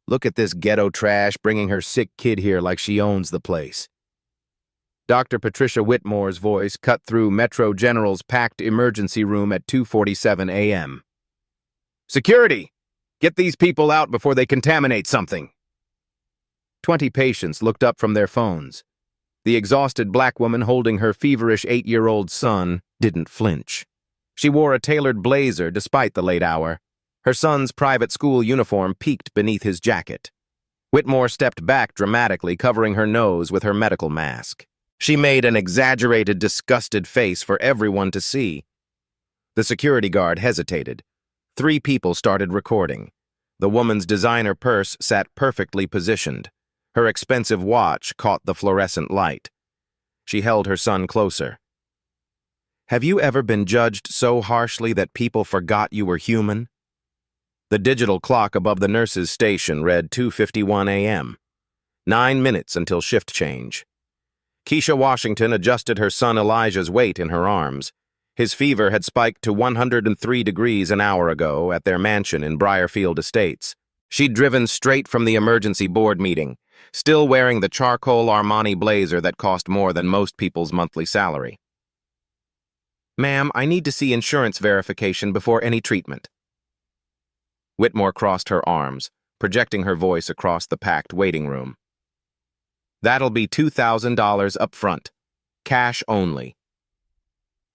Look at this ghetto trash bringing her sick kid here like she owns the place. Dr. Patricia Whitmore's voice cut through Metro General's packed emergency room at 2:47 a.m. Security! Get these people out before they contaminate something. 20 patients looked up from their phones. The exhausted black woman holding her feverish 8-year-old son didn't flinch. She wore a tailored blazer despite the late hour. Her son's private school uniform peeked beneath his jacket. Whitmore stepped back dramatically, covering her nose with her medical mask. She made an exaggerated, disgusted face for everyone to see. The security guard hesitated. 3 people started recording. The woman's designer purse sat perfectly positioned. Her expensive watch caught the fluorescent light. She held her son closer. Have you ever been judged so harshly that people forgot you were human? The digital clock above the nurse's station read 2:51 a.m. 9 minutes until shift change. Keisha Washington adjusted her son Elijah's weight in her arms. His fever had spiked to 103 degrees an hour ago at their mansion in Briarfield Estates. She'd driven straight from the emergency board meeting, still wearing the charcoal Armani blazer that cost more than most people's monthly salary. Ma'am, I need to see insurance verification before any treatment. Whitmore crossed her arms, projecting her voice across the packed waiting room. That'll be $2,000 up front. Cash only.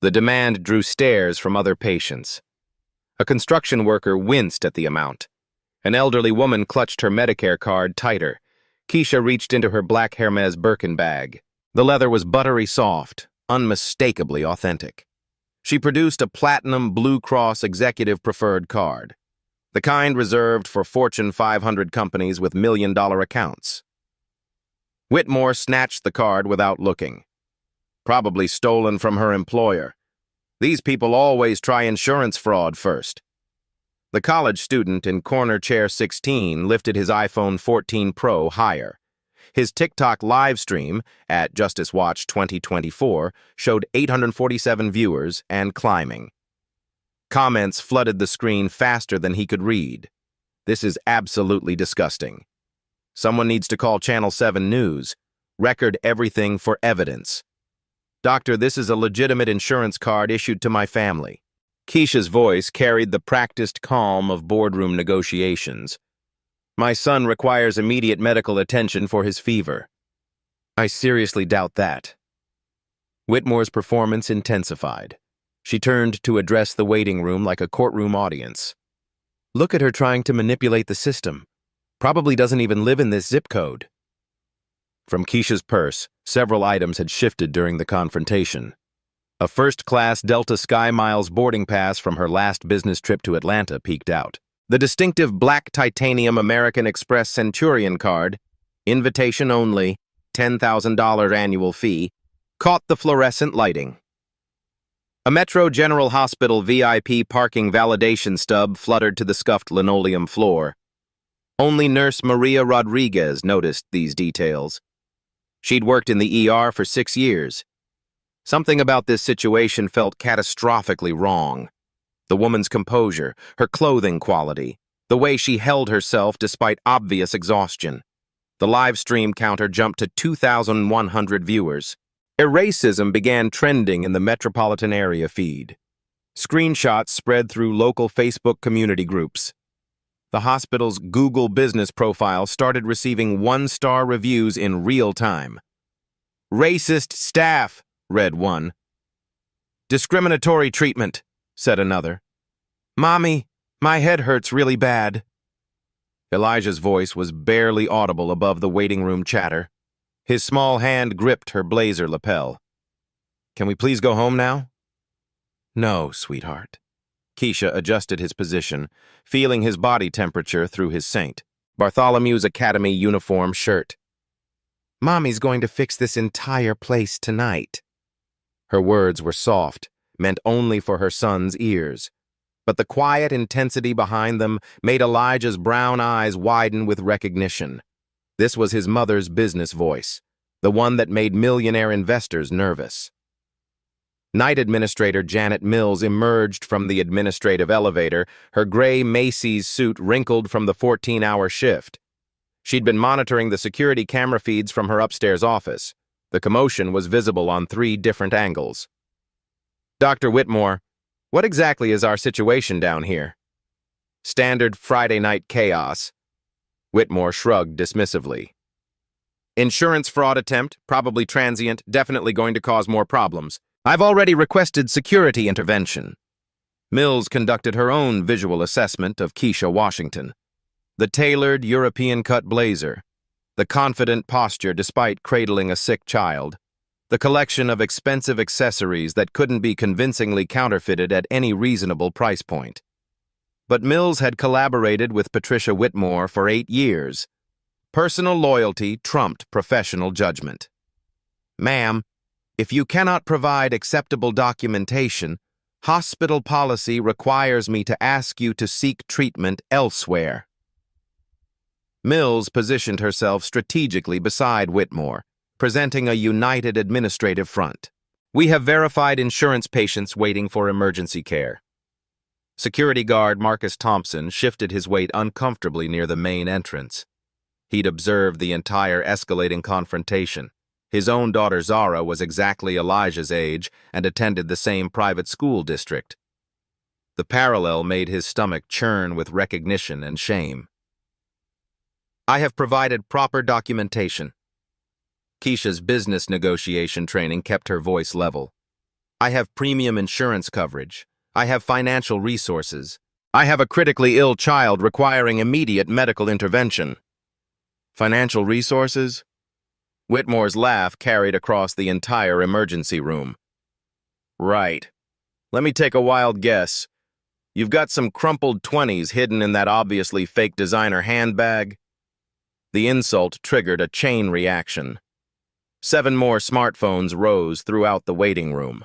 The demand drew stares from other patients. A construction worker winced at the amount. An elderly woman clutched her Medicare card tighter. Keisha reached into her black Hermes Birkin bag. The leather was buttery soft, unmistakably authentic. She produced a platinum Blue Cross Executive Preferred card, the kind reserved for Fortune 500 companies with million-dollar accounts. Whitmore snatched the card without looking. Probably stolen from her employer. These people always try insurance fraud first. The college student in corner chair 16 lifted his iPhone 14 Pro higher. His TikTok live stream at Justice Watch 2024 showed 847 viewers and climbing. Comments flooded the screen faster than he could read. This is absolutely disgusting. Someone needs to call Channel 7 News. Record everything for evidence. Doctor, this is a legitimate insurance card issued to my family. Keisha's voice carried the practiced calm of boardroom negotiations. My son requires immediate medical attention for his fever. I seriously doubt that. Whitmore's performance intensified. She turned to address the waiting room like a courtroom audience. Look at her trying to manipulate the system. Probably doesn't even live in this zip code. From Keisha's purse, several items had shifted during the confrontation. A first-class Delta Sky Miles boarding pass from her last business trip to Atlanta peeked out. The distinctive black titanium American Express Centurion card, invitation only, $10,000 annual fee, caught the fluorescent lighting. A Metro General Hospital VIP parking validation stub fluttered to the scuffed linoleum floor. Only Nurse Maria Rodriguez noticed these details. She'd worked in the ER for 6 years. Something about this situation felt catastrophically wrong. The woman's composure, her clothing quality, the way she held herself despite obvious exhaustion. The live stream counter jumped to 2,100 viewers. Racism began trending in the metropolitan area feed. Screenshots spread through local Facebook community groups. The hospital's Google business profile started receiving 1-star reviews in real time. Racist staff, read one. Discriminatory treatment, said another. Mommy, my head hurts really bad. Elijah's voice was barely audible above the waiting room chatter. His small hand gripped her blazer lapel. Can we please go home now? No, sweetheart. Keisha adjusted his position, feeling his body temperature through his St. Bartholomew's Academy uniform shirt. Mommy's going to fix this entire place tonight. Her words were soft, meant only for her son's ears. But the quiet intensity behind them made Elijah's brown eyes widen with recognition. This was his mother's business voice, the one that made millionaire investors nervous. Night Administrator Janet Mills emerged from the administrative elevator, her gray Macy's suit wrinkled from the 14-hour shift. She'd been monitoring the security camera feeds from her upstairs office. The commotion was visible on 3 different angles. Dr. Whitmore, what exactly is our situation down here? Standard Friday night chaos. Whitmore shrugged dismissively. Insurance fraud attempt, probably transient, definitely going to cause more problems. I've already requested security intervention. Mills conducted her own visual assessment of Keisha Washington. The tailored European-cut blazer, the confident posture despite cradling a sick child, the collection of expensive accessories that couldn't be convincingly counterfeited at any reasonable price point. But Mills had collaborated with Patricia Whitmore for 8 years. Personal loyalty trumped professional judgment. Ma'am, if you cannot provide acceptable documentation, hospital policy requires me to ask you to seek treatment elsewhere. Mills positioned herself strategically beside Whitmore, presenting a united administrative front. We have verified insurance patients waiting for emergency care. Security guard Marcus Thompson shifted his weight uncomfortably near the main entrance. He'd observed the entire escalating confrontation. His own daughter Zara was exactly Elijah's age and attended the same private school district. The parallel made his stomach churn with recognition and shame. I have provided proper documentation. Keisha's business negotiation training kept her voice level. I have premium insurance coverage. I have financial resources. I have a critically ill child requiring immediate medical intervention. Financial resources? Whitmore's laugh carried across the entire emergency room. Right. Let me take a wild guess. You've got some crumpled 20s hidden in that obviously fake designer handbag? The insult triggered a chain reaction. 7 more smartphones rose throughout the waiting room.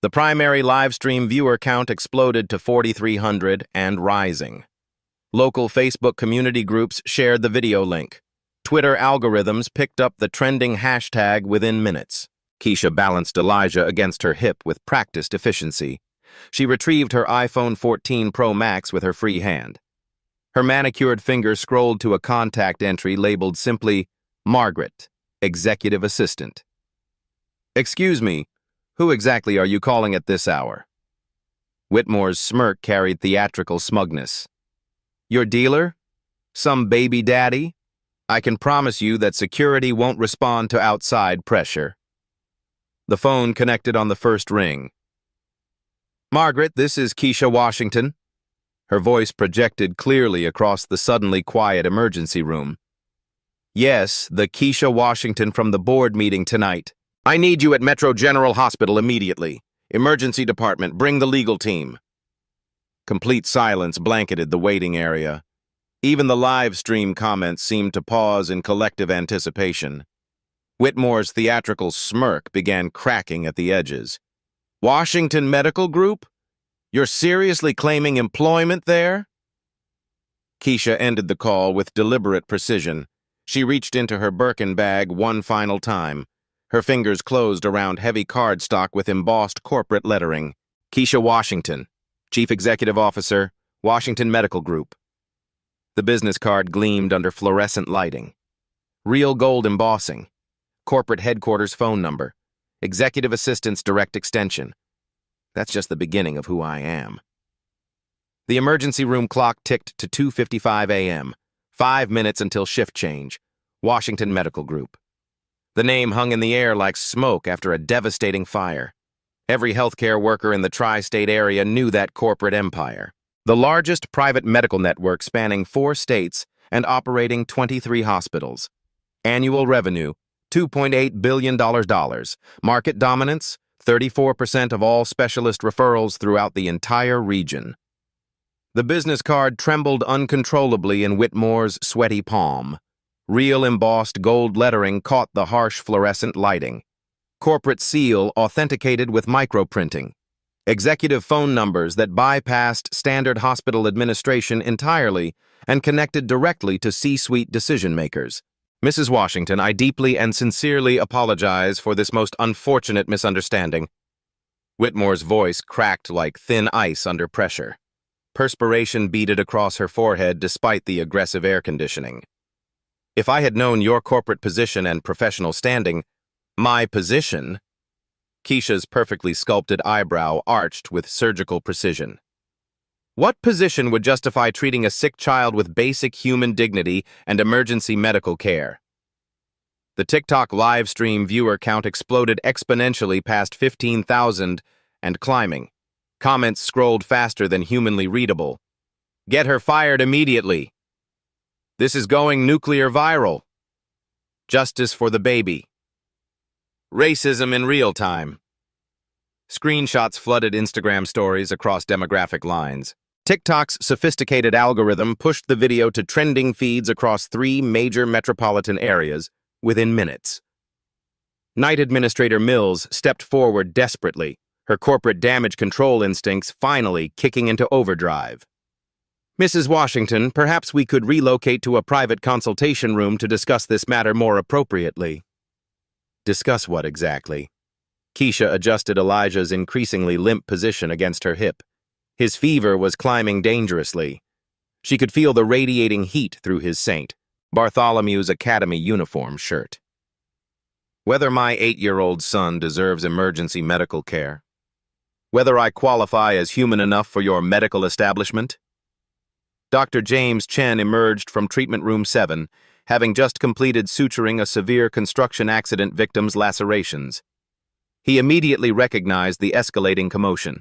The primary livestream viewer count exploded to 4,300 and rising. Local Facebook community groups shared the video link. Twitter algorithms picked up the trending hashtag within minutes. Keisha balanced Elijah against her hip with practiced efficiency. She retrieved her iPhone 14 Pro Max with her free hand. Her manicured finger scrolled to a contact entry labeled simply, Margaret, Executive Assistant. Excuse me, who exactly are you calling at this hour? Whitmore's smirk carried theatrical smugness. Your dealer? Some baby daddy? I can promise you that security won't respond to outside pressure. The phone connected on the first ring. Margaret, this is Keisha Washington. Her voice projected clearly across the suddenly quiet emergency room. Yes, the Keisha Washington from the board meeting tonight. I need you at Metro General Hospital immediately. Emergency department, bring the legal team. Complete silence blanketed the waiting area. Even the live stream comments seemed to pause in collective anticipation. Whitmore's theatrical smirk began cracking at the edges. Washington Medical Group? You're seriously claiming employment there? Keisha ended the call with deliberate precision. She reached into her Birkin bag one final time. Her fingers closed around heavy cardstock with embossed corporate lettering. Keisha Washington, Chief Executive Officer, Washington Medical Group. The business card gleamed under fluorescent lighting. Real gold embossing. Corporate headquarters phone number. Executive Assistant's direct extension. That's just the beginning of who I am. The emergency room clock ticked to 2:55 a.m., 5 minutes until shift change. Washington Medical Group. The name hung in the air like smoke after a devastating fire. Every healthcare worker in the tri-state area knew that corporate empire. The largest private medical network spanning 4 states and operating 23 hospitals. Annual revenue, $2.8 billion. Market dominance, 34% of all specialist referrals throughout the entire region. The business card trembled uncontrollably in Whitmore's sweaty palm. Real embossed gold lettering caught the harsh fluorescent lighting. Corporate seal authenticated with microprinting. Executive phone numbers that bypassed standard hospital administration entirely and connected directly to C-suite decision-makers. Mrs. Washington, I deeply and sincerely apologize for this most unfortunate misunderstanding. Whitmore's voice cracked like thin ice under pressure. Perspiration beaded across her forehead despite the aggressive air conditioning. If I had known your corporate position and professional standing, my position, Keisha's perfectly sculpted eyebrow arched with surgical precision. What position would justify treating a sick child with basic human dignity and emergency medical care? The TikTok live stream viewer count exploded exponentially past 15,000 and climbing. Comments scrolled faster than humanly readable. Get her fired immediately. This is going nuclear viral. Justice for the baby. Racism in real time. Screenshots flooded Instagram stories across demographic lines. TikTok's sophisticated algorithm pushed the video to trending feeds across 3 major metropolitan areas within minutes. Night Administrator Mills stepped forward desperately, her corporate damage control instincts finally kicking into overdrive. Mrs. Washington, perhaps we could relocate to a private consultation room to discuss this matter more appropriately. Discuss what exactly? Keisha adjusted Elijah's increasingly limp position against her hip. His fever was climbing dangerously. She could feel the radiating heat through his St. Bartholomew's Academy uniform shirt. Whether my 8-year-old son deserves emergency medical care. Whether I qualify as human enough for your medical establishment. Dr. James Chen emerged from treatment room 7, having just completed suturing a severe construction accident victim's lacerations. He immediately recognized the escalating commotion.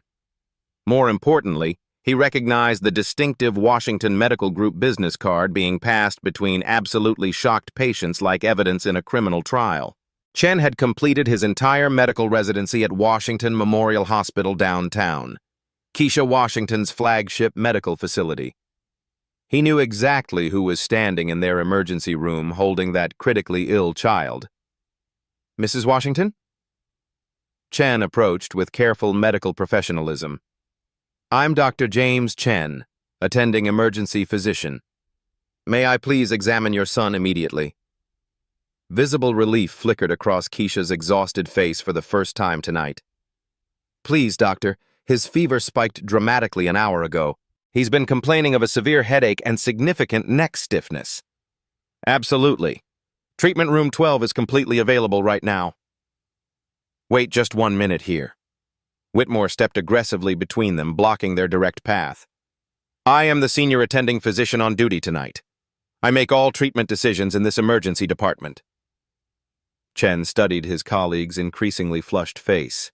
More importantly, he recognized the distinctive Washington Medical Group business card being passed between absolutely shocked patients like evidence in a criminal trial. Chen had completed his entire medical residency at Washington Memorial Hospital downtown, Keisha Washington's flagship medical facility. He knew exactly who was standing in their emergency room holding that critically ill child. Mrs. Washington? Chen approached with careful medical professionalism. I'm Dr. James Chen, attending emergency physician. May I please examine your son immediately? Visible relief flickered across Keisha's exhausted face for the first time tonight. Please, doctor, his fever spiked dramatically an hour ago. He's been complaining of a severe headache and significant neck stiffness. Absolutely. Treatment room 12 is completely available right now. Wait just 1 minute here. Whitmore stepped aggressively between them, blocking their direct path. I am the senior attending physician on duty tonight. I make all treatment decisions in this emergency department. Chen studied his colleague's increasingly flushed face.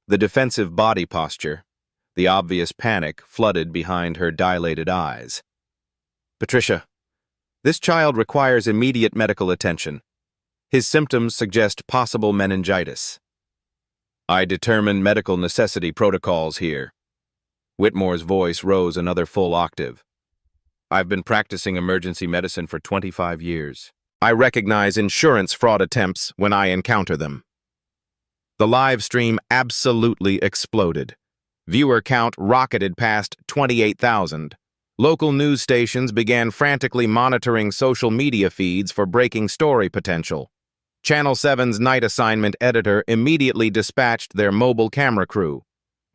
The defensive body posture, the obvious panic flooded behind her dilated eyes. Patricia, this child requires immediate medical attention. His symptoms suggest possible meningitis. I determine medical necessity protocols here. Whitmore's voice rose another full octave. I've been practicing emergency medicine for 25 years. I recognize insurance fraud attempts when I encounter them. The live stream absolutely exploded. Viewer count rocketed past 28,000. Local news stations began frantically monitoring social media feeds for breaking story potential. Channel 7's night assignment editor immediately dispatched their mobile camera crew.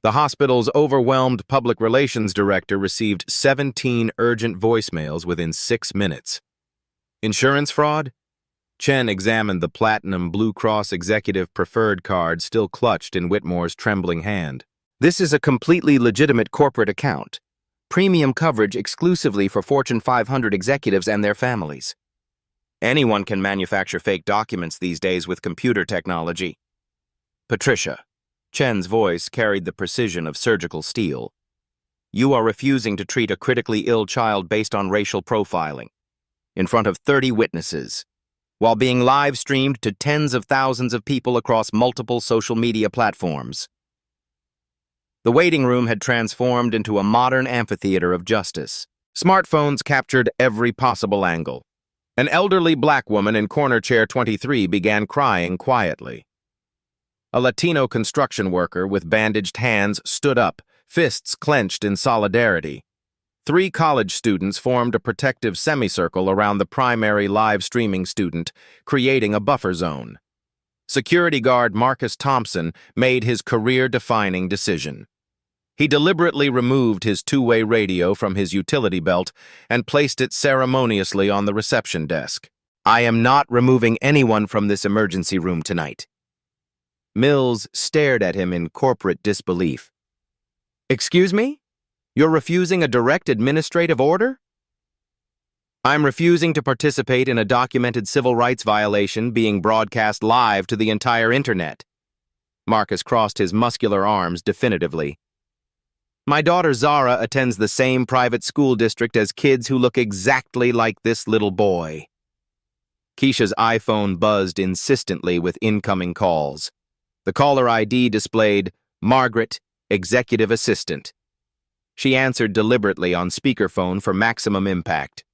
The hospital's overwhelmed public relations director received 17 urgent voicemails within 6 minutes. Insurance fraud? Chen examined the platinum Blue Cross Executive Preferred card still clutched in Whitmore's trembling hand. This is a completely legitimate corporate account. Premium coverage exclusively for Fortune 500 executives and their families. Anyone can manufacture fake documents these days with computer technology. Patricia. Chen's voice carried the precision of surgical steel. You are refusing to treat a critically ill child based on racial profiling, in front of 30 witnesses, while being live-streamed to tens of thousands of people across multiple social media platforms. The waiting room had transformed into a modern amphitheater of justice. Smartphones captured every possible angle. An elderly black woman in corner chair 23 began crying quietly. A Latino construction worker with bandaged hands stood up, fists clenched in solidarity. 3 college students formed a protective semicircle around the primary live streaming student, creating a buffer zone. Security guard Marcus Thompson made his career-defining decision. He deliberately removed his 2-way radio from his utility belt and placed it ceremoniously on the reception desk. I am not removing anyone from this emergency room tonight. Mills stared at him in corporate disbelief. Excuse me? You're refusing a direct administrative order? I'm refusing to participate in a documented civil rights violation being broadcast live to the entire internet. Marcus crossed his muscular arms definitively. My daughter Zara attends the same private school district as kids who look exactly like this little boy. Keisha's iPhone buzzed insistently with incoming calls. The caller ID displayed Margaret, Executive Assistant. She answered deliberately on speakerphone for maximum impact.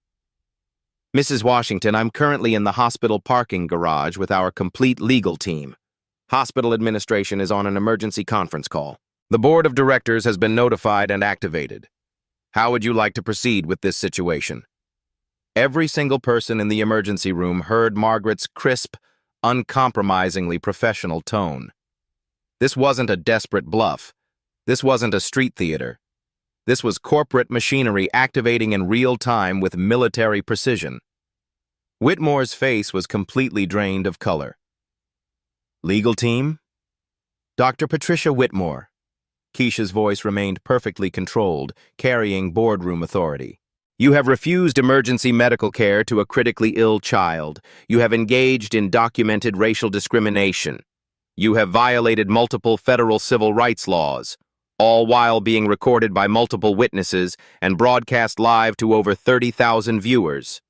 Mrs. Washington, I'm currently in the hospital parking garage with our complete legal team. Hospital administration is on an emergency conference call. The board of directors has been notified and activated. How would you like to proceed with this situation? Every single person in the emergency room heard Margaret's crisp, uncompromisingly professional tone. This wasn't a desperate bluff. This wasn't a street theater. This was corporate machinery activating in real time with military precision. Whitmore's face was completely drained of color. Legal team? Dr. Patricia Whitmore. Keisha's voice remained perfectly controlled, carrying boardroom authority. You have refused emergency medical care to a critically ill child. You have engaged in documented racial discrimination. You have violated multiple federal civil rights laws, all while being recorded by multiple witnesses and broadcast live to over 30,000 viewers.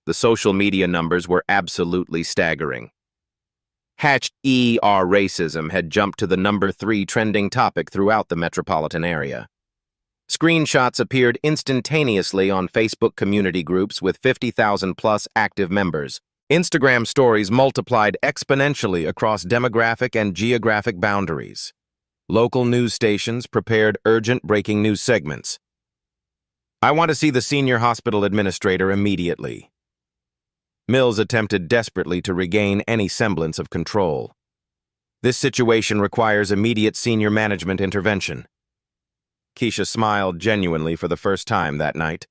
The social media numbers were absolutely staggering. #ER racism had jumped to the number 3 trending topic throughout the metropolitan area. Screenshots appeared instantaneously on Facebook community groups with 50,000-plus active members. Instagram stories multiplied exponentially across demographic and geographic boundaries. Local news stations prepared urgent breaking news segments. I want to see the senior hospital administrator immediately. Mills attempted desperately to regain any semblance of control. This situation requires immediate senior management intervention. Keisha smiled genuinely for the first time that night,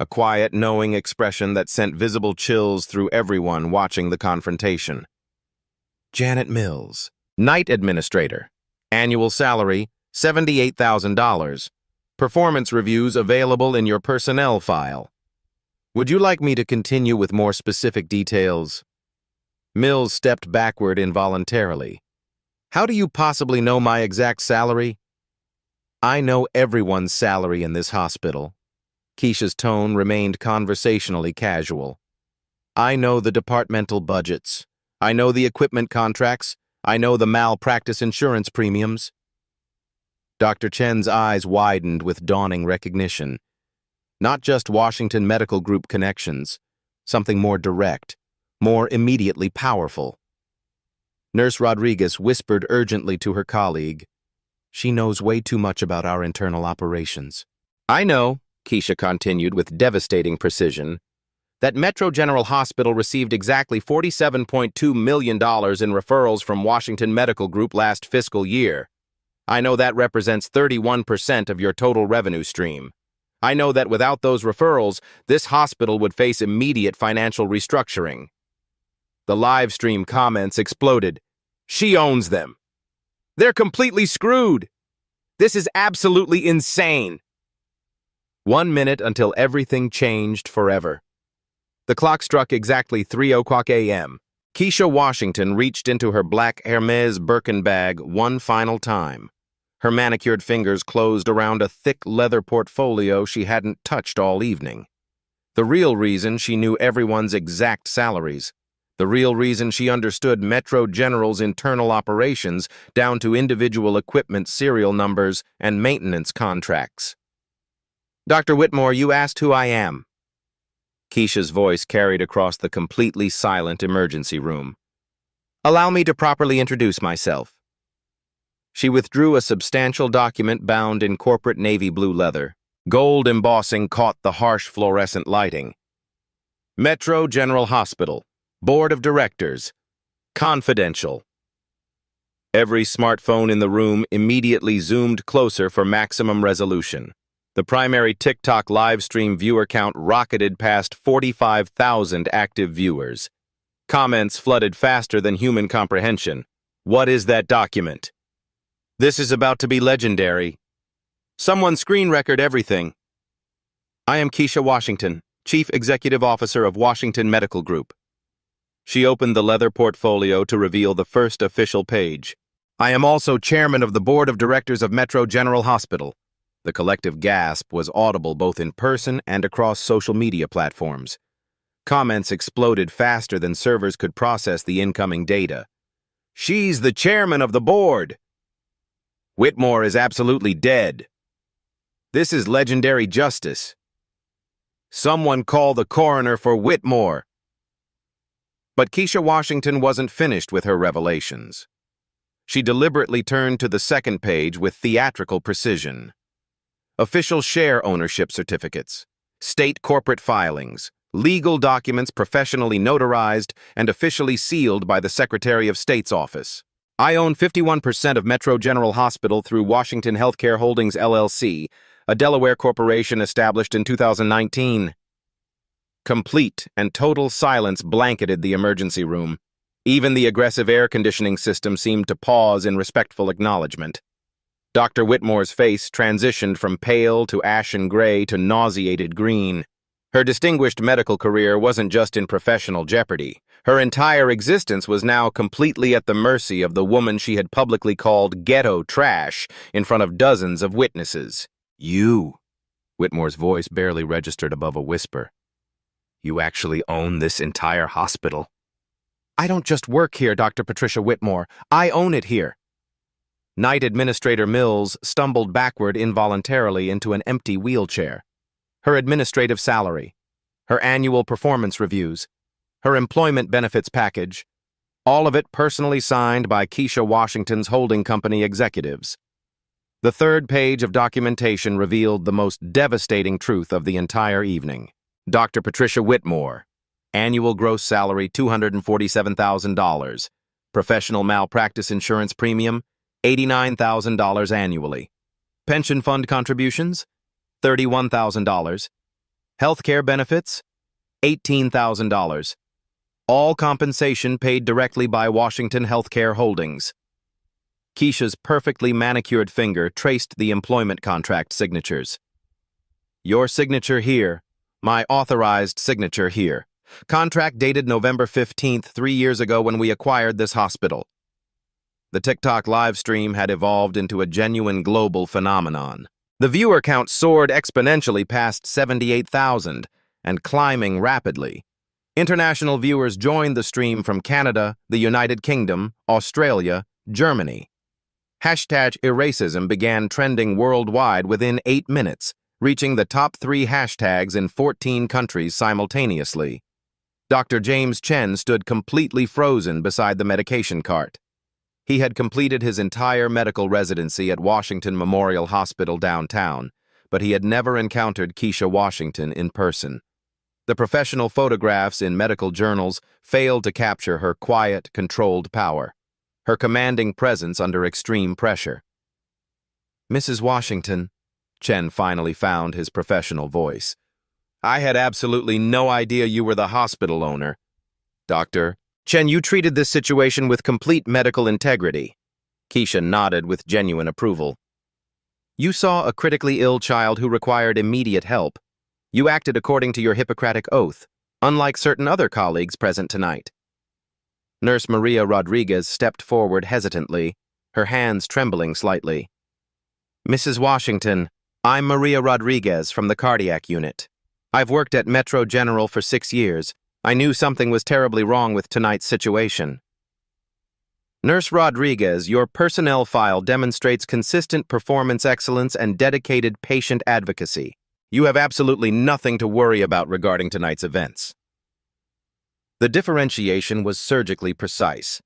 a quiet, knowing expression that sent visible chills through everyone watching the confrontation. Janet Mills, night administrator. Annual salary, $78,000. Performance reviews available in your personnel file. Would you like me to continue with more specific details? Mills stepped backward involuntarily. How do you possibly know my exact salary? I know everyone's salary in this hospital. Keisha's tone remained conversationally casual. I know the departmental budgets. I know the equipment contracts. I know the malpractice insurance premiums. Dr. Chen's eyes widened with dawning recognition. Not just Washington Medical Group connections, something more direct, more immediately powerful. Nurse Rodriguez whispered urgently to her colleague, She knows way too much about our internal operations. I know, Keisha continued with devastating precision, that Metro General Hospital received exactly $47.2 million in referrals from Washington Medical Group last fiscal year. I know that represents 31% of your total revenue stream. I know that without those referrals, this hospital would face immediate financial restructuring. The live stream comments exploded. She owns them. They're completely screwed. This is absolutely insane. 1 minute until everything changed forever. The clock struck exactly 3:00 a.m. Keisha Washington reached into her black Hermes Birkin bag one final time. Her manicured fingers closed around a thick leather portfolio she hadn't touched all evening. The real reason she knew everyone's exact salaries. The real reason she understood Metro General's internal operations down to individual equipment serial numbers and maintenance contracts. Dr. Whitmore, you asked who I am. Keisha's voice carried across the completely silent emergency room. Allow me to properly introduce myself. She withdrew a substantial document bound in corporate navy blue leather. Gold embossing caught the harsh fluorescent lighting. Metro General Hospital. Board of Directors. Confidential. Every smartphone in the room immediately zoomed closer for maximum resolution. The primary TikTok live stream viewer count rocketed past 45,000 active viewers. Comments flooded faster than human comprehension. What is that document? This is about to be legendary. Someone screen record everything. I am Keisha Washington, Chief Executive Officer of Washington Medical Group. She opened the leather portfolio to reveal the first official page. I am also Chairman of the Board of Directors of Metro General Hospital. The collective gasp was audible both in person and across social media platforms. Comments exploded faster than servers could process the incoming data. She's the chairman of the board. Whitmore is absolutely dead. This is legendary justice. Someone call the coroner for Whitmore. But Keisha Washington wasn't finished with her revelations. She deliberately turned to the second page with theatrical precision. Official share ownership certificates, state corporate filings, legal documents professionally notarized and officially sealed by the Secretary of State's office. I own 51% of Metro General Hospital through Washington Healthcare Holdings, LLC, a Delaware corporation established in 2019. Complete and total silence blanketed the emergency room. Even the aggressive air conditioning system seemed to pause in respectful acknowledgement. Dr. Whitmore's face transitioned from pale to ashen gray to nauseated green. Her distinguished medical career wasn't just in professional jeopardy. Her entire existence was now completely at the mercy of the woman she had publicly called ghetto trash in front of dozens of witnesses. You, Whitmore's voice barely registered above a whisper. You actually own this entire hospital? I don't just work here, Dr. Patricia Whitmore. I own it here. Night Administrator Mills stumbled backward involuntarily into an empty wheelchair. Her administrative salary, her annual performance reviews, her employment benefits package, all of it personally signed by Keisha Washington's holding company executives. The third page of documentation revealed the most devastating truth of the entire evening. Dr. Patricia Whitmore, annual gross salary $247,000, professional malpractice insurance premium $89,000 annually, pension fund contributions $31,000, healthcare benefits $18,000, all compensation paid directly by Washington Healthcare Holdings. Keisha's perfectly manicured finger traced the employment contract signatures. Your signature here, my authorized signature here. Contract dated November 15th, 3 years ago when we acquired this hospital. The TikTok live stream had evolved into a genuine global phenomenon. The viewer count soared exponentially past 78,000 and climbing rapidly. International viewers joined the stream from Canada, the United Kingdom, Australia, Germany. #Eracism began trending worldwide within 8 minutes, reaching the top 3 hashtags in 14 countries simultaneously. Dr. James Chen stood completely frozen beside the medication cart. He had completed his entire medical residency at Washington Memorial Hospital downtown, but he had never encountered Keisha Washington in person. The professional photographs in medical journals failed to capture her quiet, controlled power, her commanding presence under extreme pressure. Mrs. Washington, Chen finally found his professional voice. I had absolutely no idea you were the hospital owner. Doctor, Chen, you treated this situation with complete medical integrity. Keisha nodded with genuine approval. You saw a critically ill child who required immediate help. You acted according to your Hippocratic oath, unlike certain other colleagues present tonight. Nurse Maria Rodriguez stepped forward hesitantly, her hands trembling slightly. Mrs. Washington, I'm Maria Rodriguez from the cardiac unit. I've worked at Metro General for 6 years. I knew something was terribly wrong with tonight's situation. Nurse Rodriguez, your personnel file demonstrates consistent performance excellence and dedicated patient advocacy. You have absolutely nothing to worry about regarding tonight's events. The differentiation was surgically precise.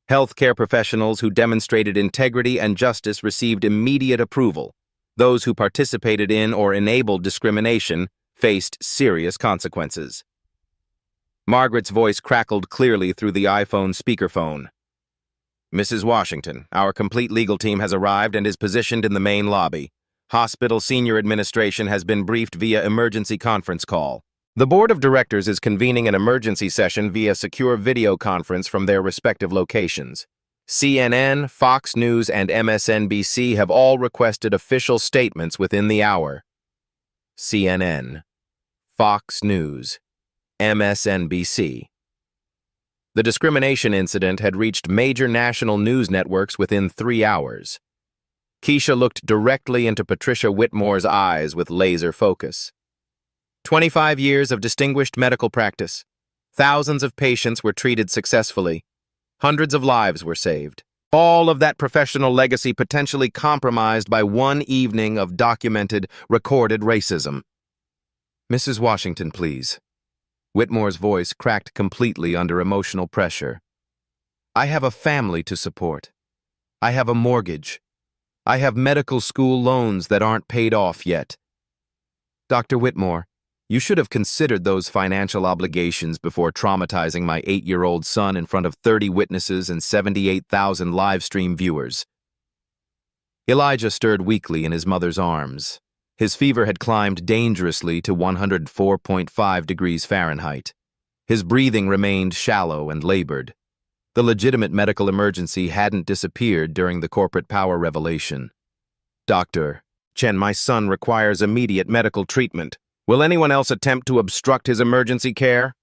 Healthcare professionals who demonstrated integrity and justice received immediate approval. Those who participated in or enabled discrimination faced serious consequences. Margaret's voice crackled clearly through the iPhone speakerphone. Mrs. Washington, our complete legal team has arrived and is positioned in the main lobby. Hospital senior administration has been briefed via emergency conference call. The board of directors is convening an emergency session via secure video conference from their respective locations. CNN, Fox News, and MSNBC have all requested official statements within the hour. CNN, Fox News, MSNBC. The discrimination incident had reached major national news networks within 3 hours. Keisha looked directly into Patricia Whitmore's eyes with laser focus. 25 years of distinguished medical practice. Thousands of patients were treated successfully. Hundreds of lives were saved. All of that professional legacy potentially compromised by one evening of documented, recorded racism. Mrs. Washington, please. Whitmore's voice cracked completely under emotional pressure. I have a family to support. I have a mortgage. I have medical school loans that aren't paid off yet. Dr. Whitmore, you should have considered those financial obligations before traumatizing my 8-year-old son in front of 30 witnesses and 78,000 live stream viewers. Elijah stirred weakly in his mother's arms. His fever had climbed dangerously to 104.5 degrees Fahrenheit. His breathing remained shallow and labored. The legitimate medical emergency hadn't disappeared during the corporate power revelation. Dr. Chen, my son requires immediate medical treatment. Will anyone else attempt to obstruct his emergency care?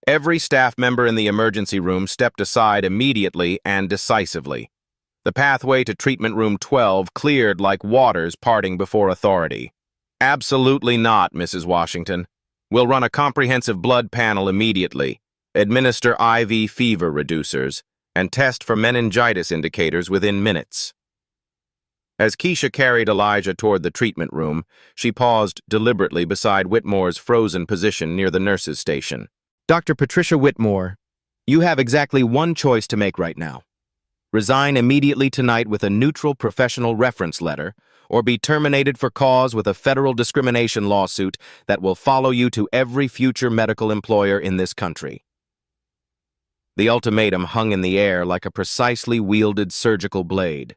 Every staff member in the emergency room stepped aside immediately and decisively. The pathway to treatment room 12 cleared like waters parting before authority. Absolutely not, Mrs. Washington. We'll run a comprehensive blood panel immediately, administer IV fever reducers, and test for meningitis indicators within minutes. As Keisha carried Elijah toward the treatment room, she paused deliberately beside Whitmore's frozen position near the nurse's station. Dr. Patricia Whitmore, you have exactly one choice to make right now. Resign immediately tonight with a neutral professional reference letter, or be terminated for cause with a federal discrimination lawsuit that will follow you to every future medical employer in this country. The ultimatum hung in the air like a precisely wielded surgical blade.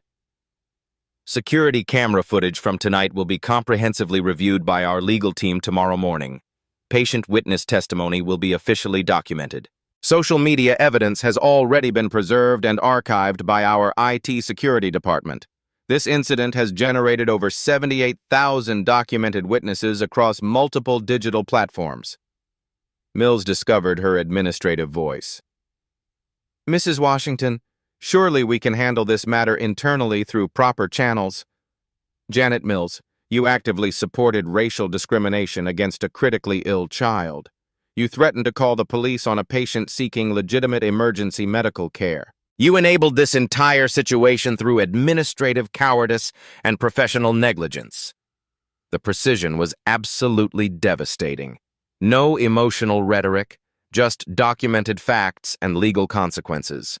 Security camera footage from tonight will be comprehensively reviewed by our legal team tomorrow morning. Patient witness testimony will be officially documented. Social media evidence has already been preserved and archived by our IT security department. This incident has generated over 78,000 documented witnesses across multiple digital platforms. Mills discovered her administrative voice. Mrs. Washington, surely we can handle this matter internally through proper channels. Janet Mills, you actively supported racial discrimination against a critically ill child. You threatened to call the police on a patient seeking legitimate emergency medical care. You enabled this entire situation through administrative cowardice and professional negligence. The precision was absolutely devastating. No emotional rhetoric, just documented facts and legal consequences.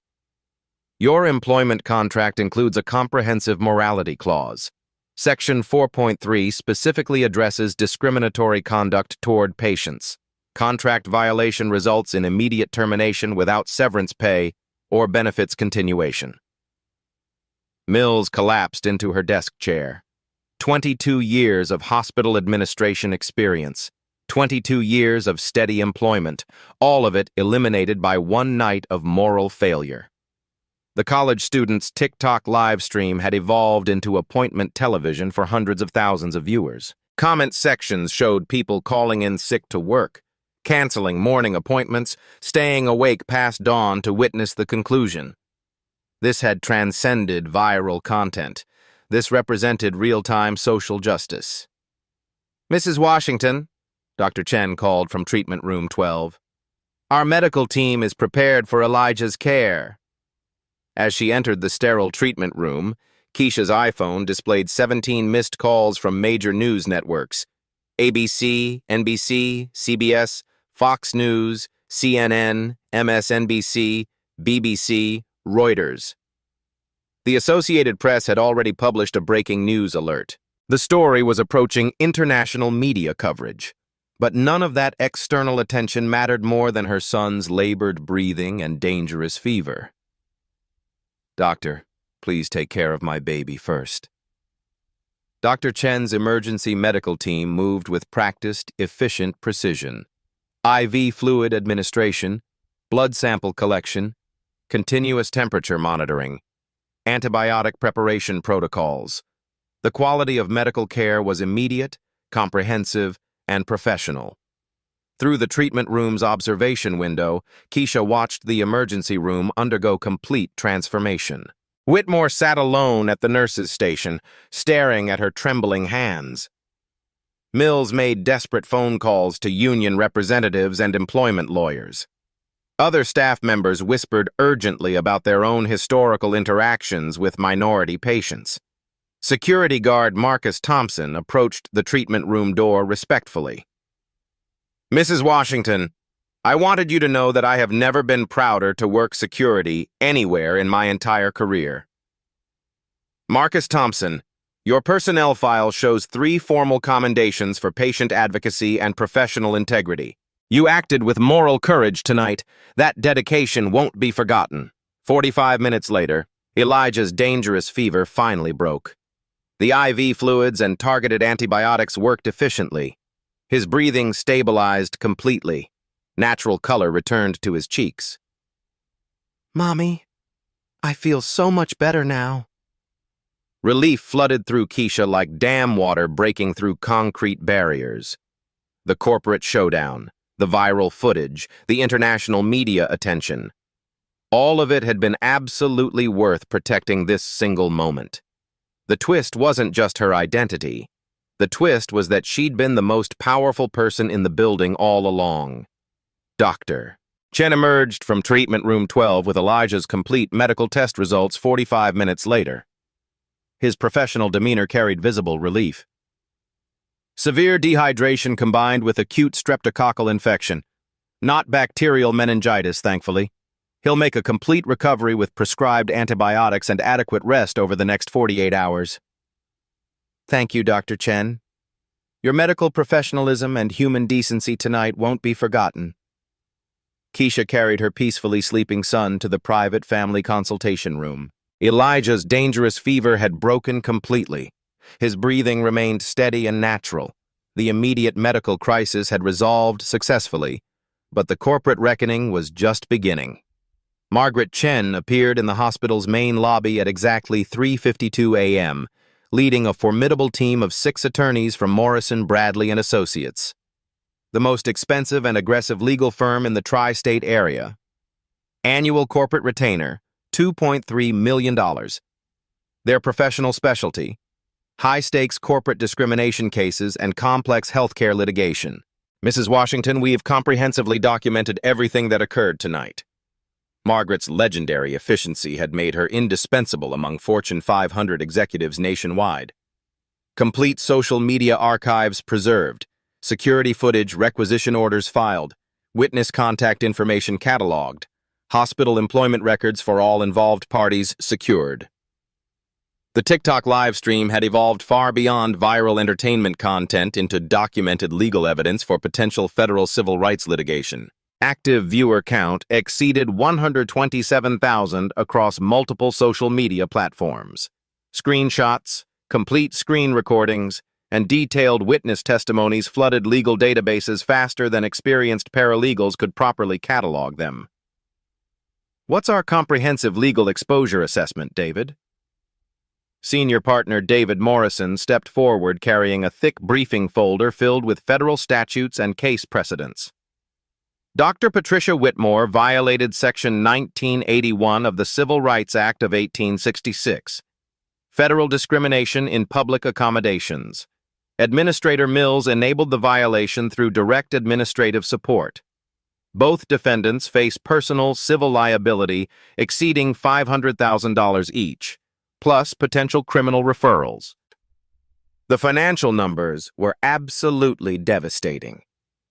Your employment contract includes a comprehensive morality clause. Section 4.3 specifically addresses discriminatory conduct toward patients. Contract violation results in immediate termination without severance pay or benefits continuation. Mills collapsed into her desk chair. 22 years of hospital administration experience, 22 years of steady employment, all of it eliminated by one night of moral failure. The college student's TikTok live stream had evolved into appointment television for hundreds of thousands of viewers. Comment sections showed people calling in sick to work, canceling morning appointments, staying awake past dawn to witness the conclusion. This had transcended viral content. This represented real-time social justice. Mrs. Washington, Dr. Chen called from treatment room 12. Our medical team is prepared for Elijah's care. As she entered the sterile treatment room, Keisha's iPhone displayed 17 missed calls from major news networks: ABC, NBC, CBS, Fox News, CNN, MSNBC, BBC, Reuters. The Associated Press had already published a breaking news alert. The story was approaching international media coverage. But none of that external attention mattered more than her son's labored breathing and dangerous fever. Doctor, please take care of my baby first. Dr. Chen's emergency medical team moved with practiced, efficient precision. IV fluid administration, blood sample collection, continuous temperature monitoring, antibiotic preparation protocols. The quality of medical care was immediate, comprehensive, and professional. Through the treatment room's observation window, Keisha watched the emergency room undergo complete transformation. Whitmore sat alone at the nurse's station, staring at her trembling hands. Mills made desperate phone calls to union representatives and employment lawyers. Other staff members whispered urgently about their own historical interactions with minority patients. Security guard Marcus Thompson approached the treatment room door respectfully. "Mrs. Washington, I wanted you to know that I have never been prouder to work security anywhere in my entire career." Marcus Thompson, your personnel file shows 3 formal commendations for patient advocacy and professional integrity. You acted with moral courage tonight. That dedication won't be forgotten. 45 minutes later, Elijah's dangerous fever finally broke. The IV fluids and targeted antibiotics worked efficiently. His breathing stabilized completely. Natural color returned to his cheeks. "Mommy, I feel so much better now." Relief flooded through Keisha like dam water breaking through concrete barriers. The corporate showdown, the viral footage, the international media attention. All of it had been absolutely worth protecting this single moment. The twist wasn't just her identity. The twist was that she'd been the most powerful person in the building all along. Doctor. Chen emerged from treatment room 12 with Elijah's complete medical test results 45 minutes later. His professional demeanor carried visible relief. Severe dehydration combined with acute streptococcal infection. Not bacterial meningitis, thankfully. He'll make a complete recovery with prescribed antibiotics and adequate rest over the next 48 hours. Thank you, Dr. Chen. Your medical professionalism and human decency tonight won't be forgotten. Keisha carried her peacefully sleeping son to the private family consultation room. Elijah's dangerous fever had broken completely. His breathing remained steady and natural. The immediate medical crisis had resolved successfully, but the corporate reckoning was just beginning. Margaret Chen appeared in the hospital's main lobby at exactly 3:52 a.m., leading a formidable team of 6 attorneys from Morrison, Bradley & Associates, the most expensive and aggressive legal firm in the tri-state area. Annual corporate retainer, $2.3 million. Their professional specialty, high-stakes corporate discrimination cases and complex healthcare litigation. Mrs. Washington, we have comprehensively documented everything that occurred tonight. Margaret's legendary efficiency had made her indispensable among Fortune 500 executives nationwide. Complete social media archives preserved, security footage requisition orders filed, witness contact information cataloged, hospital employment records for all involved parties secured. The TikTok live stream had evolved far beyond viral entertainment content into documented legal evidence for potential federal civil rights litigation. Active viewer count exceeded 127,000 across multiple social media platforms. Screenshots, complete screen recordings, and detailed witness testimonies flooded legal databases faster than experienced paralegals could properly catalog them. What's our comprehensive legal exposure assessment, David? Senior partner David Morrison stepped forward carrying a thick briefing folder filled with federal statutes and case precedents. Dr. Patricia Whitmore violated Section 1981 of the Civil Rights Act of 1866. Federal discrimination in public accommodations. Administrator Mills enabled the violation through direct administrative support. Both defendants face personal civil liability exceeding $500,000 each, plus potential criminal referrals. The financial numbers were absolutely devastating.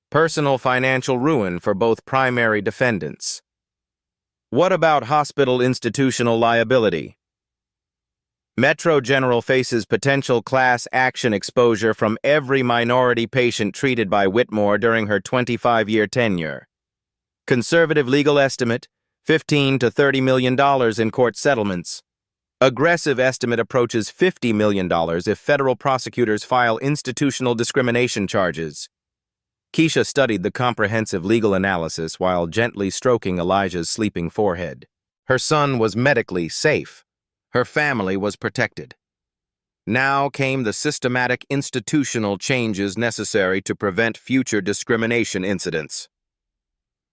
Personal financial ruin for both primary defendants. What about hospital institutional liability? Metro General faces potential class action exposure from every minority patient treated by Whitmore during her 25-year tenure. Conservative legal estimate, $15 to $30 million in court settlements. Aggressive estimate approaches $50 million if federal prosecutors file institutional discrimination charges. Keisha studied the comprehensive legal analysis while gently stroking Elijah's sleeping forehead. Her son was medically safe. Her family was protected. Now came the systematic institutional changes necessary to prevent future discrimination incidents.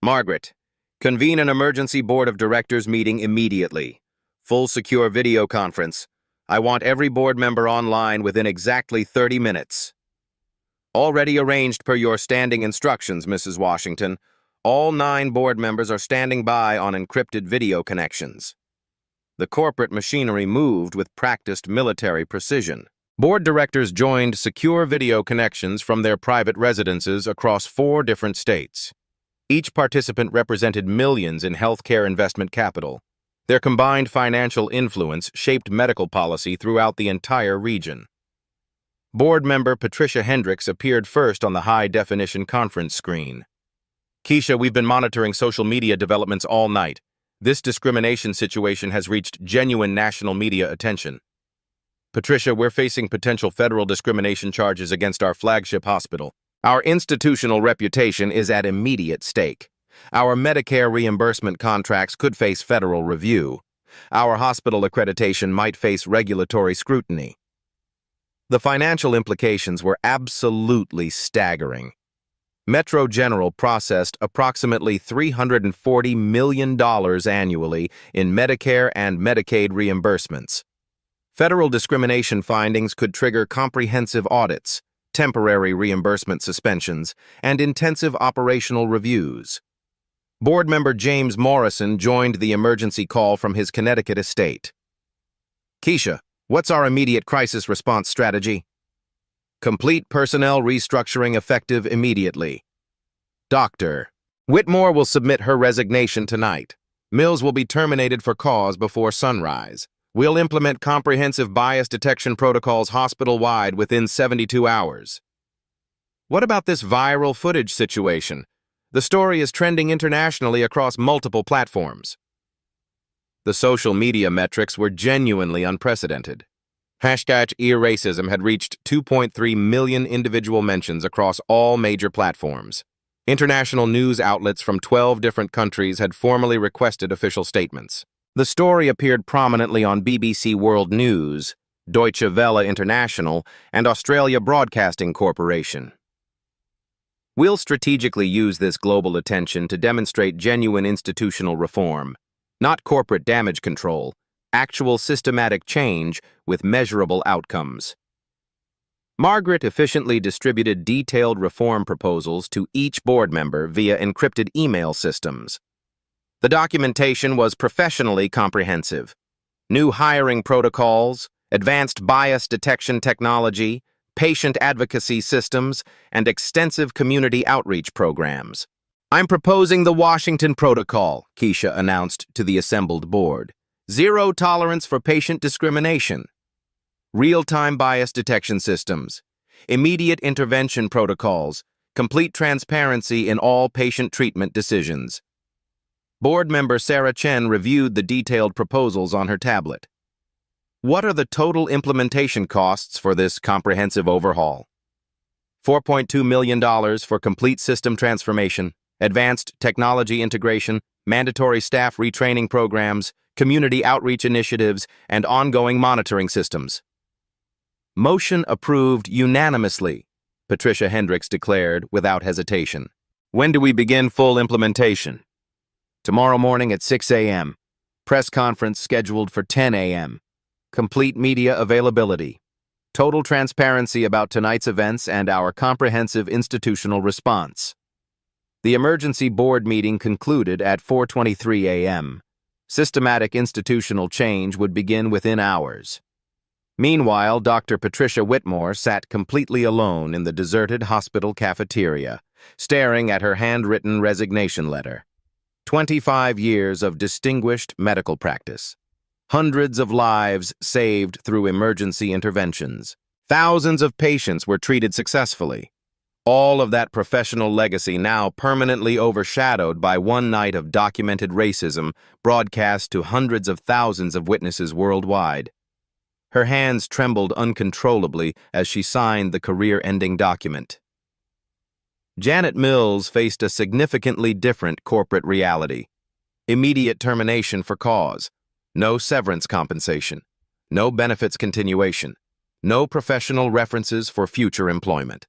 Margaret, convene an emergency board of directors meeting immediately. Full secure video conference. I want every board member online within exactly 30 minutes. Already arranged per your standing instructions, Mrs. Washington. All 9 board members are standing by on encrypted video connections. The corporate machinery moved with practiced military precision. Board directors joined secure video connections from their private residences across 4 different states. Each participant represented millions in healthcare investment capital. Their combined financial influence shaped medical policy throughout the entire region. Board member Patricia Hendricks appeared first on the high-definition conference screen. Keisha, we've been monitoring social media developments all night. This discrimination situation has reached genuine national media attention. Patricia, we're facing potential federal discrimination charges against our flagship hospital. Our institutional reputation is at immediate stake. Our Medicare reimbursement contracts could face federal review. Our hospital accreditation might face regulatory scrutiny. The financial implications were absolutely staggering. Metro General processed approximately $340 million annually in Medicare and Medicaid reimbursements. Federal discrimination findings could trigger comprehensive audits, temporary reimbursement suspensions, and intensive operational reviews. Board member James Morrison joined the emergency call from his Connecticut estate. Keisha, what's our immediate crisis response strategy? Complete personnel restructuring effective immediately. Doctor, Whitmore will submit her resignation tonight. Mills will be terminated for cause before sunrise. We'll implement comprehensive bias detection protocols hospital-wide within 72 hours. What about this viral footage situation? The story is trending internationally across multiple platforms. The social media metrics were genuinely unprecedented. #EarRacism had reached 2.3 million individual mentions across all major platforms. International news outlets from 12 different countries had formally requested official statements. The story appeared prominently on BBC World News, Deutsche Welle International, and Australia Broadcasting Corporation. We'll strategically use this global attention to demonstrate genuine institutional reform, not corporate damage control, actual systematic change with measurable outcomes. Margaret efficiently distributed detailed reform proposals to each board member via encrypted email systems. The documentation was professionally comprehensive. New hiring protocols, advanced bias detection technology, patient advocacy systems, and extensive community outreach programs. I'm proposing the Washington Protocol, Keisha announced to the assembled board. Zero tolerance for patient discrimination. Real-time bias detection systems. Immediate intervention protocols. Complete transparency in all patient treatment decisions. Board member Sarah Chen reviewed the detailed proposals on her tablet. What are the total implementation costs for this comprehensive overhaul? $4.2 million for complete system transformation, advanced technology integration, mandatory staff retraining programs, community outreach initiatives, and ongoing monitoring systems. Motion approved unanimously, Patricia Hendricks declared without hesitation. When do we begin full implementation? Tomorrow morning at 6 a.m. Press conference scheduled for 10 a.m. Complete media availability. Total transparency about tonight's events and our comprehensive institutional response. The emergency board meeting concluded at 4:23 a.m. Systematic institutional change would begin within hours. Meanwhile, Dr. Patricia Whitmore sat completely alone in the deserted hospital cafeteria, staring at her handwritten resignation letter. 25 years of distinguished medical practice. Hundreds of lives saved through emergency interventions. Thousands of patients were treated successfully. All of that professional legacy now permanently overshadowed by one night of documented racism broadcast to hundreds of thousands of witnesses worldwide. Her hands trembled uncontrollably as she signed the career-ending document. Janet Mills faced a significantly different corporate reality. Immediate termination for cause, no severance compensation, no benefits continuation, no professional references for future employment.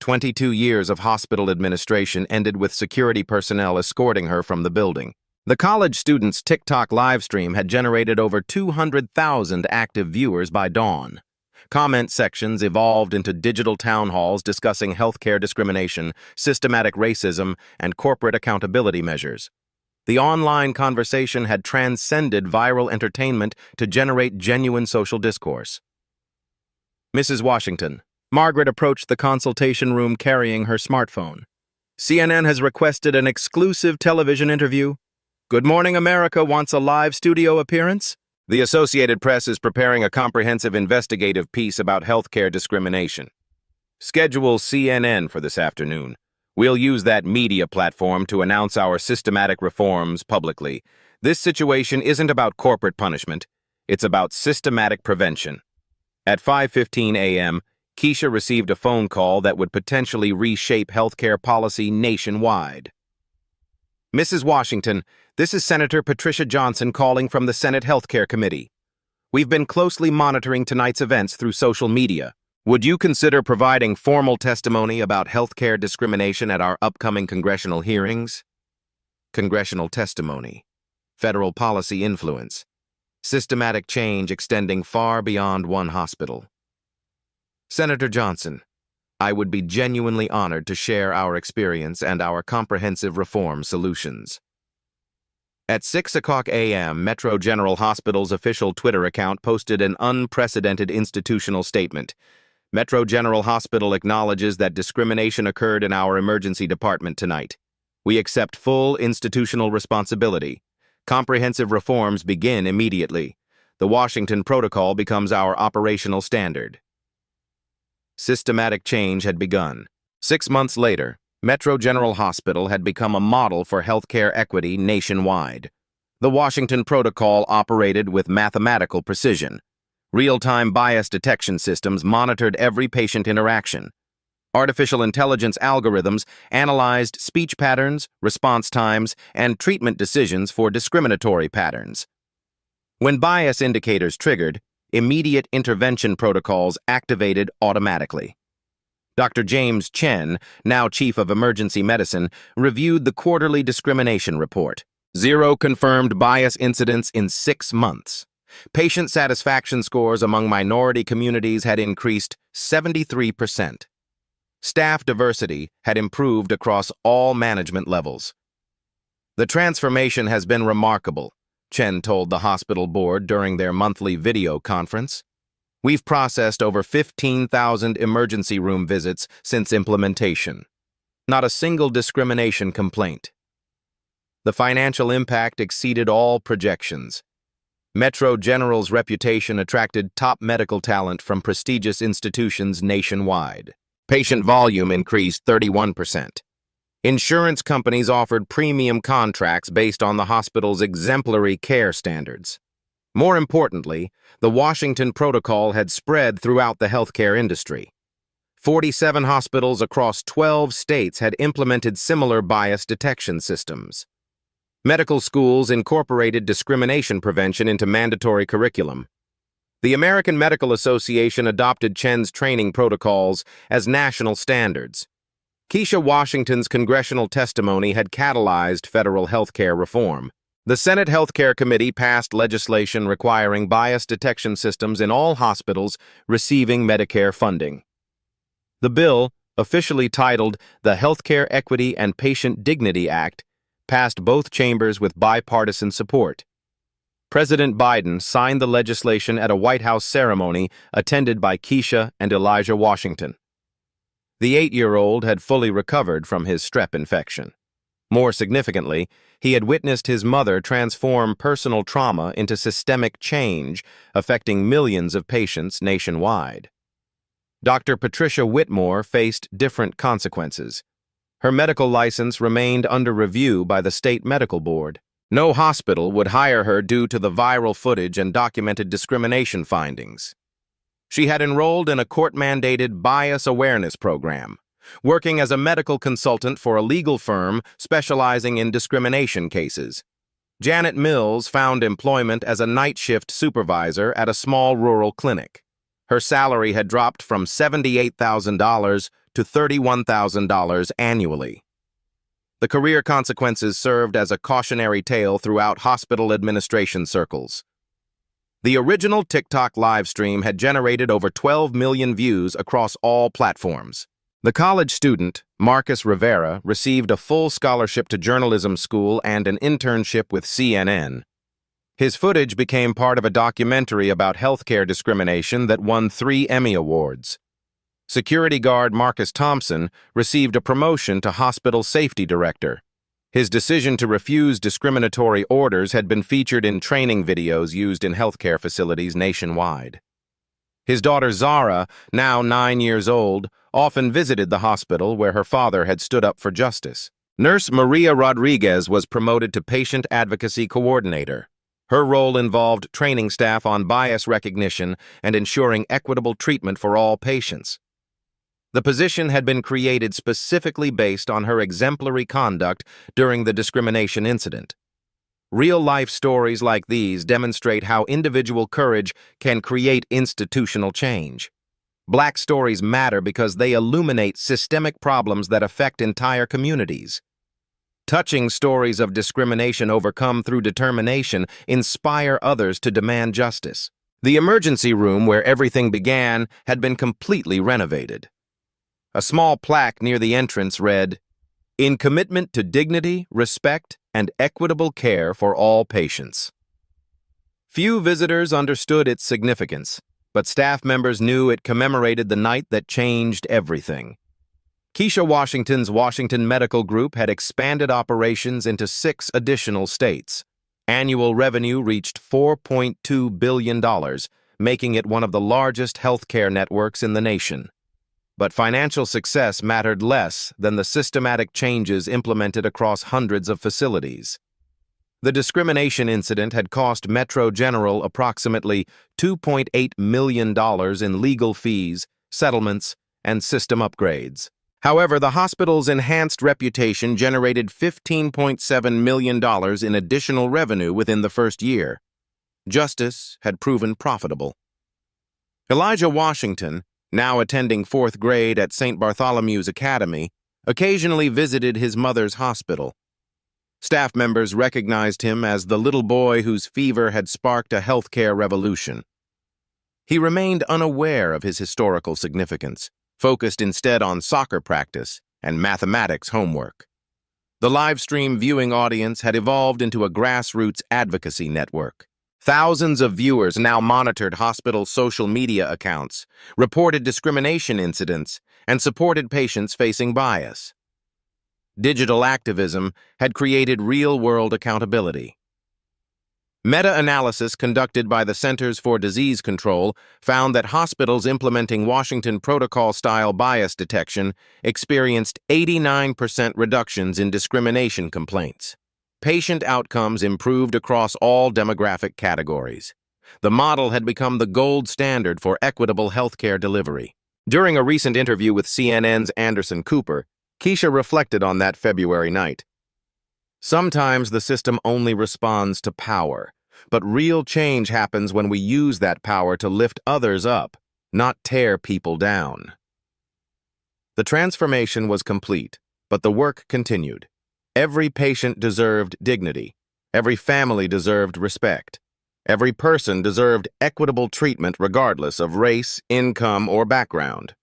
22 years of hospital administration ended with security personnel escorting her from the building. The college student's TikTok livestream had generated over 200,000 active viewers by dawn. Comment sections evolved into digital town halls discussing healthcare discrimination, systematic racism, and corporate accountability measures. The online conversation had transcended viral entertainment to generate genuine social discourse. Mrs. Washington. Margaret approached the consultation room carrying her smartphone. CNN has requested an exclusive television interview. Good Morning America wants a live studio appearance. The Associated Press is preparing a comprehensive investigative piece about healthcare discrimination. Schedule CNN for this afternoon. We'll use that media platform to announce our systematic reforms publicly. This situation isn't about corporate punishment. It's about systematic prevention. At 5:15 a.m., Keisha received a phone call that would potentially reshape healthcare policy nationwide. Mrs. Washington, this is Senator Patricia Johnson calling from the Senate Healthcare Committee. We've been closely monitoring tonight's events through social media. Would you consider providing formal testimony about healthcare discrimination at our upcoming congressional hearings? Congressional testimony. Federal policy influence. Systematic change extending far beyond one hospital. Senator Johnson, I would be genuinely honored to share our experience and our comprehensive reform solutions. At 6:00 a.m., Metro General Hospital's official Twitter account posted an unprecedented institutional statement. Metro General Hospital acknowledges that discrimination occurred in our emergency department tonight. We accept full institutional responsibility. Comprehensive reforms begin immediately. The Washington Protocol becomes our operational standard. Systematic change had begun. 6 months later, Metro General Hospital had become a model for healthcare equity nationwide. The Washington Protocol operated with mathematical precision. Real-time bias detection systems monitored every patient interaction. Artificial intelligence algorithms analyzed speech patterns, response times, and treatment decisions for discriminatory patterns. When bias indicators triggered, immediate intervention protocols activated automatically. Dr. James Chen, now Chief of Emergency Medicine, reviewed the quarterly discrimination report. 0 confirmed bias incidents in 6 months. Patient satisfaction scores among minority communities had increased 73%. Staff diversity had improved across all management levels. The transformation has been remarkable, Chen told the hospital board during their monthly video conference. We've processed over 15,000 emergency room visits since implementation. Not a single discrimination complaint. The financial impact exceeded all projections. Metro General's reputation attracted top medical talent from prestigious institutions nationwide. Patient volume increased 31%. Insurance companies offered premium contracts based on the hospital's exemplary care standards. More importantly, the Washington Protocol had spread throughout the healthcare industry. 47 hospitals across 12 states had implemented similar bias detection systems. Medical schools incorporated discrimination prevention into mandatory curriculum. The American Medical Association adopted Chen's training protocols as national standards. Keisha Washington's congressional testimony had catalyzed federal healthcare reform. The Senate Healthcare Committee passed legislation requiring bias detection systems in all hospitals receiving Medicare funding. The bill, officially titled the Healthcare Equity and Patient Dignity Act, passed both chambers with bipartisan support. President Biden signed the legislation at a White House ceremony attended by Keisha and Elijah Washington. The 8-year-old had fully recovered from his strep infection. More significantly, he had witnessed his mother transform personal trauma into systemic change, affecting millions of patients nationwide. Dr. Patricia Whitmore faced different consequences. Her medical license remained under review by the state medical board. No hospital would hire her due to the viral footage and documented discrimination findings. She had enrolled in a court-mandated bias awareness program, working as a medical consultant for a legal firm specializing in discrimination cases. Janet Mills found employment as a night shift supervisor at a small rural clinic. Her salary had dropped from $78,000 to $31,000 annually. The career consequences served as a cautionary tale throughout hospital administration circles. The original TikTok live stream had generated over 12 million views across all platforms. The college student, Marcus Rivera, received a full scholarship to journalism school and an internship with CNN. His footage became part of a documentary about healthcare discrimination that won 3 Emmy Awards. Security guard Marcus Thompson received a promotion to hospital safety director. His decision to refuse discriminatory orders had been featured in training videos used in healthcare facilities nationwide. His daughter Zara, now 9 years old, often visited the hospital where her father had stood up for justice. Nurse Maria Rodriguez was promoted to patient advocacy coordinator. Her role involved training staff on bias recognition and ensuring equitable treatment for all patients. The position had been created specifically based on her exemplary conduct during the discrimination incident. Real-life stories like these demonstrate how individual courage can create institutional change. Black stories matter because they illuminate systemic problems that affect entire communities. Touching stories of discrimination overcome through determination inspire others to demand justice. The emergency room where everything began had been completely renovated. A small plaque near the entrance read, "In commitment to dignity, respect, and equitable care for all patients." Few visitors understood its significance, but staff members knew it commemorated the night that changed everything. Keisha Washington's Washington Medical Group had expanded operations into 6 additional states. Annual revenue reached $4.2 billion, making it one of the largest healthcare networks in the nation. But financial success mattered less than the systematic changes implemented across hundreds of facilities. The discrimination incident had cost Metro General approximately $2.8 million in legal fees, settlements, and system upgrades. However, the hospital's enhanced reputation generated $15.7 million in additional revenue within the first year. Justice had proven profitable. Elijah Washington, now attending 4th grade at St. Bartholomew's Academy, occasionally visited his mother's hospital. Staff members recognized him as the little boy whose fever had sparked a healthcare revolution. He remained unaware of his historical significance, focused instead on soccer practice and mathematics homework. The live stream viewing audience had evolved into a grassroots advocacy network. Thousands of viewers now monitored hospital social media accounts, reported discrimination incidents, and supported patients facing bias. Digital activism had created real-world accountability. Meta-analysis conducted by the Centers for Disease Control found that hospitals implementing Washington Protocol-style bias detection experienced 89% reductions in discrimination complaints. Patient outcomes improved across all demographic categories. The model had become the gold standard for equitable healthcare delivery. During a recent interview with CNN's Anderson Cooper, Keisha reflected on that February night. Sometimes the system only responds to power, but real change happens when we use that power to lift others up, not tear people down. The transformation was complete, but the work continued. Every patient deserved dignity. Every family deserved respect. Every person deserved equitable treatment regardless of race, income, or background.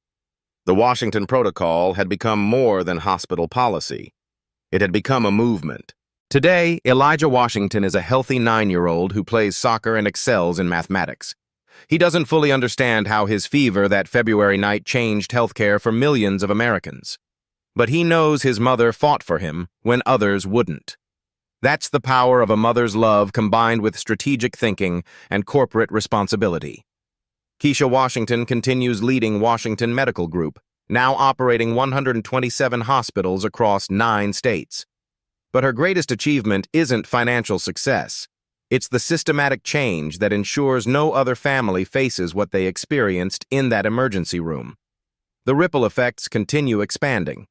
The Washington Protocol had become more than hospital policy. It had become a movement. Today, Elijah Washington is a healthy 9-year-old who plays soccer and excels in mathematics. He doesn't fully understand how his fever that February night changed healthcare for millions of Americans. But he knows his mother fought for him when others wouldn't. That's the power of a mother's love combined with strategic thinking and corporate responsibility. Keisha Washington continues leading Washington Medical Group, now operating 127 hospitals across 9 states. But her greatest achievement isn't financial success. It's the systematic change that ensures no other family faces what they experienced in that emergency room. The ripple effects continue expanding.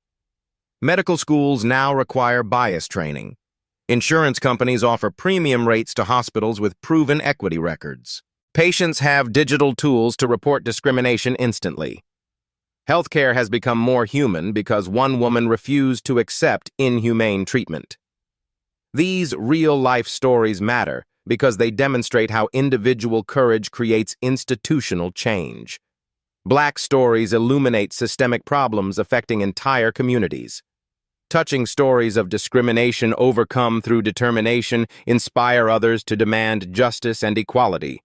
Medical schools now require bias training. Insurance companies offer premium rates to hospitals with proven equity records. Patients have digital tools to report discrimination instantly. Healthcare has become more human because one woman refused to accept inhumane treatment. These real-life stories matter because they demonstrate how individual courage creates institutional change. Black stories illuminate systemic problems affecting entire communities. Touching stories of discrimination overcome through determination inspire others to demand justice and equality.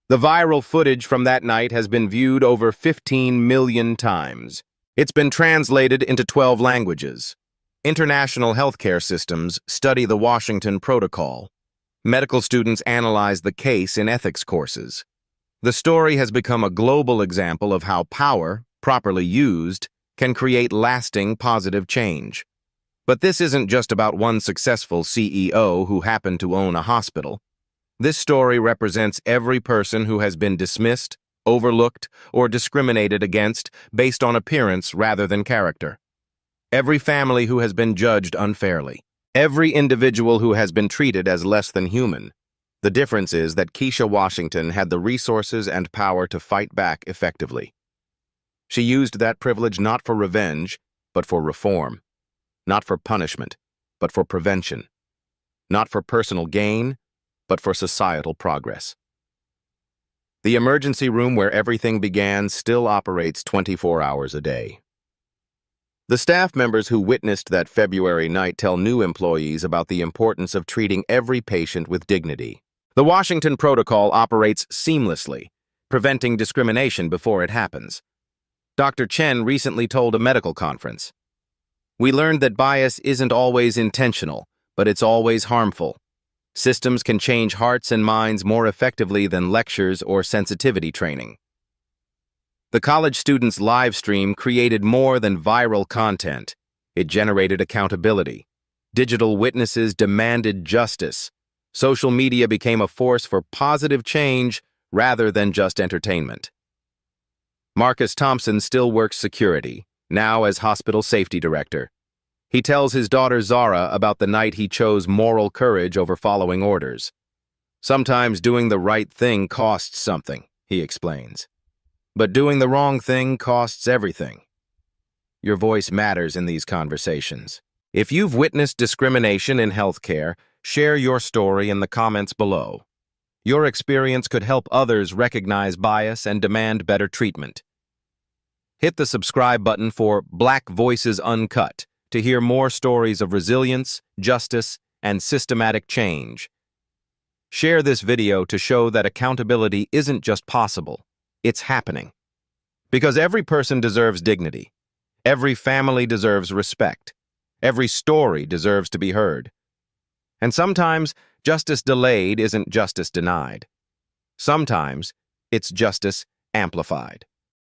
The viral footage from that night has been viewed over 15 million times. It's been translated into 12 languages. International healthcare systems study the Washington Protocol. Medical students analyze the case in ethics courses. The story has become a global example of how power, properly used, can create lasting positive change. But this isn't just about one successful CEO who happened to own a hospital. This story represents every person who has been dismissed, overlooked, or discriminated against based on appearance rather than character. Every family who has been judged unfairly. Every individual who has been treated as less than human. The difference is that Keisha Washington had the resources and power to fight back effectively. She used that privilege not for revenge, but for reform. Not for punishment, but for prevention. Not for personal gain, but for societal progress. The emergency room where everything began still operates 24 hours a day. The staff members who witnessed that February night tell new employees about the importance of treating every patient with dignity. The Washington Protocol operates seamlessly, preventing discrimination before it happens. Dr. Chen recently told a medical conference, "We learned that bias isn't always intentional, but it's always harmful. Systems can change hearts and minds more effectively than lectures or sensitivity training." The college students' live stream created more than viral content. It generated accountability. Digital witnesses demanded justice. Social media became a force for positive change rather than just entertainment. Marcus Thompson still works security, now as hospital safety director. He tells his daughter Zara about the night he chose moral courage over following orders. "Sometimes doing the right thing costs something," he explains. "But doing the wrong thing costs everything." Your voice matters in these conversations. If you've witnessed discrimination in healthcare, share your story in the comments below. Your experience could help others recognize bias and demand better treatment. Hit the subscribe button for Black Voices Uncut to hear more stories of resilience, justice, and systematic change. Share this video to show that accountability isn't just possible, it's happening. Because every person deserves dignity. Every family deserves respect. Every story deserves to be heard. And sometimes, justice delayed isn't justice denied. Sometimes, it's justice amplified.